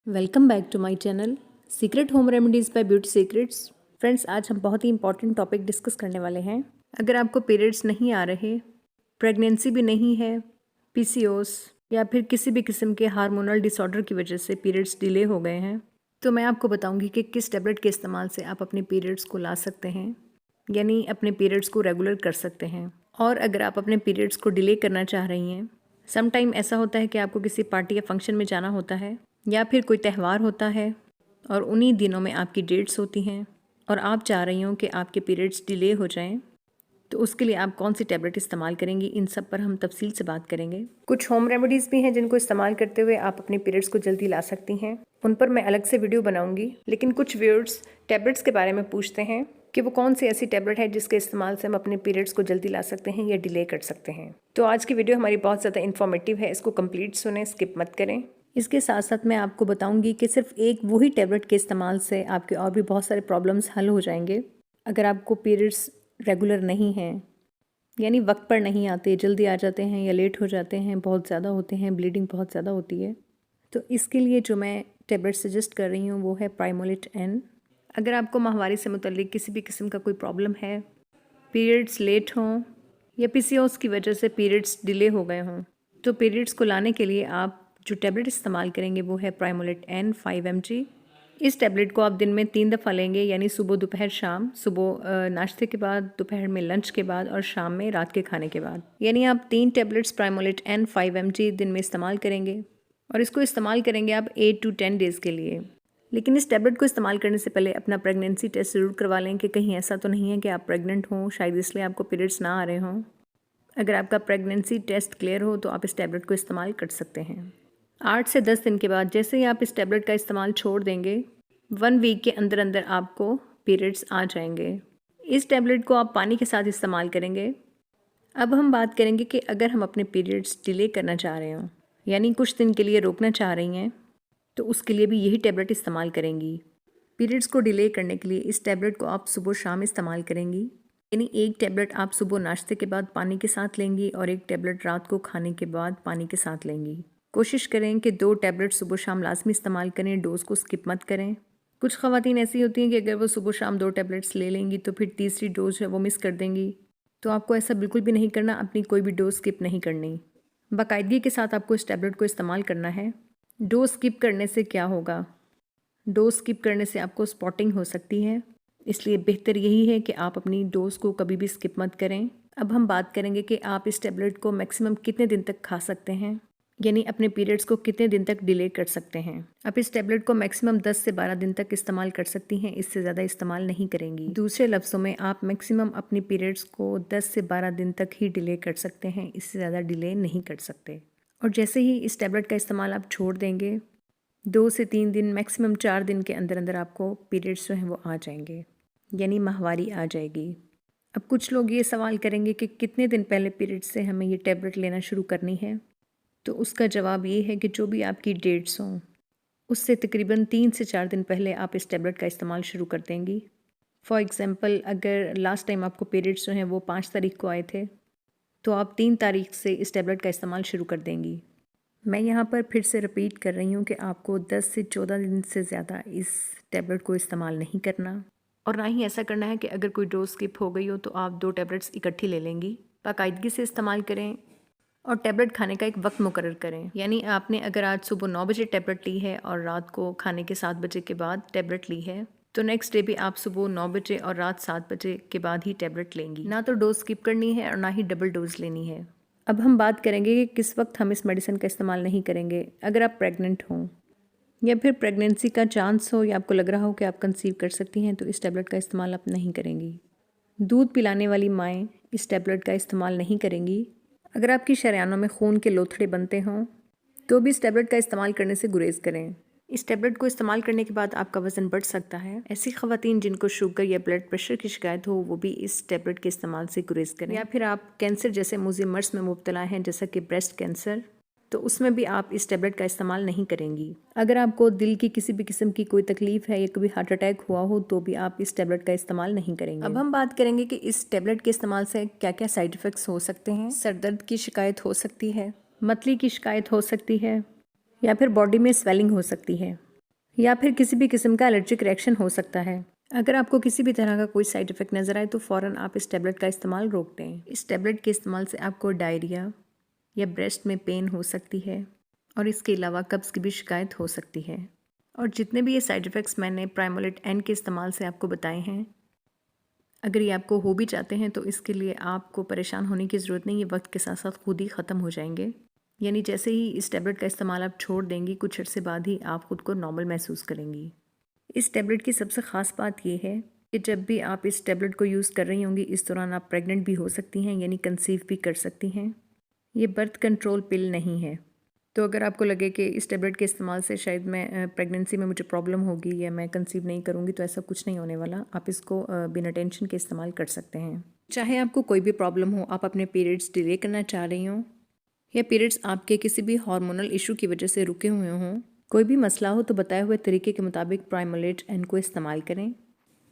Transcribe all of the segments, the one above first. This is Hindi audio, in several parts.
Welcome back to my channel secret home remedies by beauty secrets. Friends, आज हम बहुत ही इंपॉर्टेंट टॉपिक डिस्कस करने वाले हैं। अगर आपको पीरियड्स नहीं आ रहे, प्रेगनेंसी भी नहीं है, पीसीओएस या फिर किसी भी किस्म के हार्मोनल डिसऑर्डर की वजह से पीरियड्स डिले हो गए हैं, तो मैं आपको बताऊंगी कि किस टैबलेट के इस्तेमाल से आप अपने पीरियड्स को ला सकते हैं, यानी अपने पीरियड्स को रेगुलर कर सकते हैं। और अगर आप अपने पीरियड्स को डिले करना चाह रही हैं, सम टाइम ऐसा होता है कि आपको किसी पार्टी या फंक्शन में जाना होता है या फिर कोई त्यौहार होता है और उन्हीं दिनों में आपकी डेट्स होती हैं और आप चाह रही हो कि आपके पीरियड्स डिले हो जाएं, तो उसके लिए आप कौन सी टैबलेट इस्तेमाल करेंगी, इन सब पर हम तफसील से बात करेंगे। कुछ होम रेमेडीज़ भी हैं जिनको इस्तेमाल करते हुए आप अपने पीरियड्स को जल्दी ला सकती हैं, उन पर मैं अलग से वीडियो बनाऊंगी। लेकिन कुछ व्यूअर्स टैबलेट्स के बारे में पूछते हैं कि वो कौन सी ऐसी टैबलेट है जिसके इस्तेमाल से हम अपने पीरियड्स को जल्दी ला सकते हैं या डिले कर सकते हैं। तो आज की वीडियो हमारी बहुत ज़्यादा इन्फॉर्मेटिव है, इसको कंप्लीट सुने, स्किप मत करें। इसके साथ साथ मैं आपको बताऊंगी कि सिर्फ एक वही टैबलेट के इस्तेमाल से आपके और भी बहुत सारे प्रॉब्लम्स हल हो जाएंगे। अगर आपको पीरियड्स रेगुलर नहीं हैं, यानी वक्त पर नहीं आते, जल्दी आ जाते हैं या लेट हो जाते हैं, बहुत ज़्यादा होते हैं, ब्लीडिंग बहुत ज़्यादा होती है, तो इसके लिए जो मैं टैबलेट सजेस्ट कर रही हूँ वो है प्राइमोलिट एन। अगर आपको माहवारी से मुतल्लिक किसी भी किस्म का कोई प्रॉब्लम है, पीरियड्स लेट हों या पीसीओएस की वजह से पीरियड्स डिले हो गए हों, तो पीरियड्स को लाने के लिए आप जो टैबलेट इस्तेमाल करेंगे वो है प्राइमोलिट एन 5 mg। इस टैबलेट को आप दिन में 3 दफ़ा लेंगे, यानी सुबह, दोपहर, शाम। सुबह नाश्ते के बाद, दोपहर में लंच के बाद और शाम में रात के खाने के बाद। यानी आप 3 टैबलेट्स प्राइमोलिट एन 5 mg दिन में इस्तेमाल करेंगे और इसको इस्तेमाल करेंगे आप 8 to 10 डेज़ के लिए। लेकिन इस टैबलेट को इस्तेमाल करने से पहले अपना प्रेगनेंसी टेस्ट ज़रूर करवा लें कि कहीं ऐसा तो नहीं है कि आप प्रेग्नेंट हों, शायद इसलिए आपको पीरियड्स ना आ रहे हों। अगर आपका प्रेगनेंसी टेस्ट क्लियर हो तो आप इस टैबलेट को इस्तेमाल कर सकते हैं। 8 से 10 दिन के बाद जैसे ही आप इस टैबलेट का इस्तेमाल छोड़ देंगे, 1 वीक के अंदर अंदर आपको पीरियड्स आ जाएंगे। इस टैबलेट को आप पानी के साथ इस्तेमाल करेंगे। अब हम बात करेंगे कि अगर हम अपने पीरियड्स डिले करना चाह रहे हों, यानी कुछ दिन के लिए रोकना चाह रही हैं, तो उसके लिए भी यही टैबलेट इस्तेमाल करेंगी। पीरियड्स को डिले करने के लिए इस टैबलेट को आप सुबह शाम इस्तेमाल करेंगी, यानी एक टैबलेट आप सुबह नाश्ते के बाद पानी के साथ लेंगी और एक टैबलेट रात को खाने के बाद पानी के साथ लेंगी। कोशिश करें कि 2 टैबलेट सुबह शाम लाजमी इस्तेमाल करें, डोज को स्किप मत करें। कुछ ख़वातीन ऐसी होती हैं कि अगर वो सुबह शाम 2 टैबलेट्स ले लेंगी तो फिर तीसरी डोज है वो मिस कर देंगी। तो आपको ऐसा बिल्कुल भी नहीं करना, अपनी कोई भी डोज स्किप नहीं करनी। बाकायदगी के साथ आपको इस टैबलेट को इस्तेमाल करना है। डोज स्किप करने से क्या होगा? डोज स्किप करने से आपको स्पॉटिंग हो सकती है, इसलिए बेहतर यही है कि आप अपनी डोज को कभी भी स्किप मत करें। अब हम बात करेंगे कि आप इस टैबलेट को मैक्सिमम कितने दिन तक खा सकते हैं, यानी अपने पीरियड्स को कितने दिन तक डिले कर सकते हैं। आप इस टैबलेट को मैक्सिमम 10 से 12 दिन तक इस्तेमाल कर सकती हैं, इससे ज़्यादा इस्तेमाल नहीं करेंगी। दूसरे लफ्ज़ों में आप मैक्सिमम अपनी पीरियड्स को 10 से 12 दिन तक ही डिले कर सकते हैं, इससे ज़्यादा डिले नहीं कर सकते। और जैसे ही इस टैबलेट का इस्तेमाल आप छोड़ देंगे, 2 से 3 दिन, मैक्सिमम 4 दिन के अंदर अंदर आपको पीरियड्स जो हैं वो आ जाएंगे, यानी माहवारी आ जाएगी। अब कुछ लोग ये सवाल करेंगे कि कितने दिन पहले पीरियड्स से हमें ये टैबलेट लेना शुरू करनी है, तो उसका जवाब ये है कि जो भी आपकी डेट्स हों उससे तकरीबन 3 से 4 दिन पहले आप इस टैबलेट का इस्तेमाल शुरू कर देंगी। फॉर एग्ज़ाम्पल, अगर लास्ट टाइम आपको पीरियड्स जो हैं वो 5 तारीख को आए थे, तो आप 3 तारीख से इस टैबलेट का इस्तेमाल शुरू कर देंगी। मैं यहाँ पर फिर से रिपीट कर रही हूँ कि आपको 10 से 14 दिन से ज़्यादा इस टैबलेट को इस्तेमाल नहीं करना, और ना ही ऐसा करना है कि अगर कोई डोज स्किप हो गई हो तो आप 2 टैबलेट्स इकट्ठी ले लेंगी। बाकायदगी से इस्तेमाल करें और टैबलेट खाने का एक वक्त मुकर्रर करें, यानी आपने अगर आज सुबह 9 बजे टैबलेट ली है और रात को खाने के 7 बजे के बाद टैबलेट ली है, तो नेक्स्ट डे भी आप सुबह 9 बजे और रात 7 बजे के बाद ही टैबलेट लेंगी। ना तो डोज स्किप करनी है और ना ही डबल डोज लेनी है। अब हम बात करेंगे कि किस वक्त हम इस मेडिसिन का इस्तेमाल नहीं करेंगे। अगर आप प्रेग्नेंट हों या फिर प्रेगनेंसी का चांस हो या आपको लग रहा हो कि आप कंसीव कर सकती हैं, तो इस टैबलेट का इस्तेमाल आप नहीं करेंगी। दूध पिलाने वाली माएँ इस टैबलेट का इस्तेमाल नहीं करेंगी। अगर आपकी शरेयानों में खून के लोथड़े बनते हों तो भी इस टैबलेट का इस्तेमाल करने से गुरेज करें। इस टैबलेट को इस्तेमाल करने के बाद आपका वज़न बढ़ सकता है। ऐसी ख़वातीन जिनको शुगर या ब्लड प्रेशर की शिकायत हो वो भी इस टैबलेट के इस्तेमाल से गुरेज करें। या फिर आप कैंसर जैसे मुज़र मर्ज़ में मुब्तला हैं, जैसा कि ब्रेस्ट कैंसर, तो उसमें भी आप इस टैबलेट का इस्तेमाल नहीं करेंगी। अगर आपको दिल की किसी भी किस्म की कोई तकलीफ़ है या कभी हार्ट अटैक हुआ हो तो भी आप इस टैबलेट का इस्तेमाल नहीं करेंगे। अब हम बात करेंगे कि इस टैबलेट के इस्तेमाल से क्या क्या साइड इफ़ेक्ट्स हो सकते हैं। सर दर्द की शिकायत हो सकती है, मतली की शिकायत हो सकती है, या फिर बॉडी में स्वेलिंग हो सकती है। या फिर किसी भी किस्म का एलर्जिक रिएक्शन हो सकता है। अगर आपको किसी भी तरह का कोई साइड इफ़ेक्ट नज़र आए तो फ़ौरन आप इस टैबलेट का इस्तेमाल रोक दें। इस टैबलेट के इस्तेमाल से आपको डायरिया या ब्रेस्ट में पेन हो सकती है और इसके अलावा कब्ज़ की भी शिकायत हो सकती है। और जितने भी ये साइड इफ़ेक्ट्स मैंने प्राइमोलेट एन के इस्तेमाल से आपको बताए हैं, अगर ये आपको हो भी जाते हैं तो इसके लिए आपको परेशान होने की ज़रूरत नहीं, ये वक्त के साथ साथ खुद ही ख़त्म हो जाएंगे। यानी जैसे ही इस टैबलेट का इस्तेमाल आप छोड़ देंगी, कुछ अर्से बाद ही आप खुद को नॉर्मल महसूस करेंगी। इस टैबलेट की सबसे ख़ास बात ये है कि जब भी आप इस टैबलेट को यूज़ कर रही होंगी, इस दौरान आप प्रेग्नेंट भी हो सकती हैं, यानी कंसीव भी कर सकती हैं। ये बर्थ कंट्रोल पिल नहीं है। तो अगर आपको लगे कि इस टैबलेट के इस्तेमाल से शायद मैं प्रेगनेंसी में मुझे प्रॉब्लम होगी या मैं कंसीव नहीं करूँगी, तो ऐसा कुछ नहीं होने वाला। आप इसको बिना टेंशन के इस्तेमाल कर सकते हैं। चाहे आपको कोई भी प्रॉब्लम हो, आप अपने पीरियड्स डिले करना चाह रही हों या पीरियड्स आपके किसी भी हार्मोनल इशू की वजह से रुके हुए हों, कोई भी मसला हो तो बताए हुए तरीके के मुताबिक प्राइमोलेट एन को इस्तेमाल करें।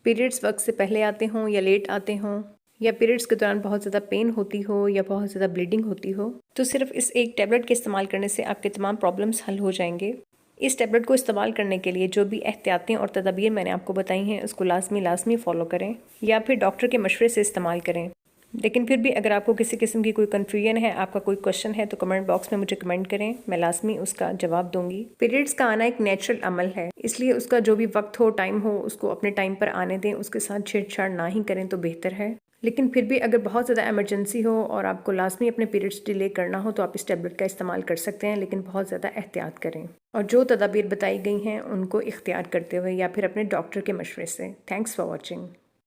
पीरियड्स वक्त से पहले आते हों या लेट आते हों, या पीरियड्स के दौरान बहुत ज़्यादा पेन होती हो या बहुत ज़्यादा ब्लीडिंग होती हो, तो सिर्फ इस एक टैबलेट के इस्तेमाल करने से आपके तमाम प्रॉब्लम्स हल हो जाएंगे। इस टैबलेट को इस्तेमाल करने के लिए जो भी एहतियातें और तदाबीर मैंने आपको बताई हैं, उसको लाजमी फ़ॉलो करें या फिर डॉक्टर के मशवरे से इस्तेमाल करें। लेकिन फिर भी अगर आपको किसी किस्म की कोई कन्फ्यूजन है, आपका कोई क्वेश्चन है, तो कमेंट बॉक्स में मुझे कमेंट करें, मैं लाजमी उसका जवाब दूंगी। पीरियड्स का आना एक नेचुरल अमल है, इसलिए उसका जो भी वक्त हो, टाइम हो, उसको अपने टाइम पर आने दें, उसके साथ छेड़छाड़ ना ही करें तो बेहतर है। लेकिन फिर भी अगर बहुत ज़्यादा इमरजेंसी हो और आपको लाजमी अपने पीरियड्स डिले करना हो तो आप इस टैबलेट का इस्तेमाल कर सकते हैं, लेकिन बहुत ज़्यादा एहतियात करें और जो तदाबीर बताई गई हैं उनको इख्तियार करते हुए या फिर अपने डॉक्टर के मशवरे से। Thanks for watching.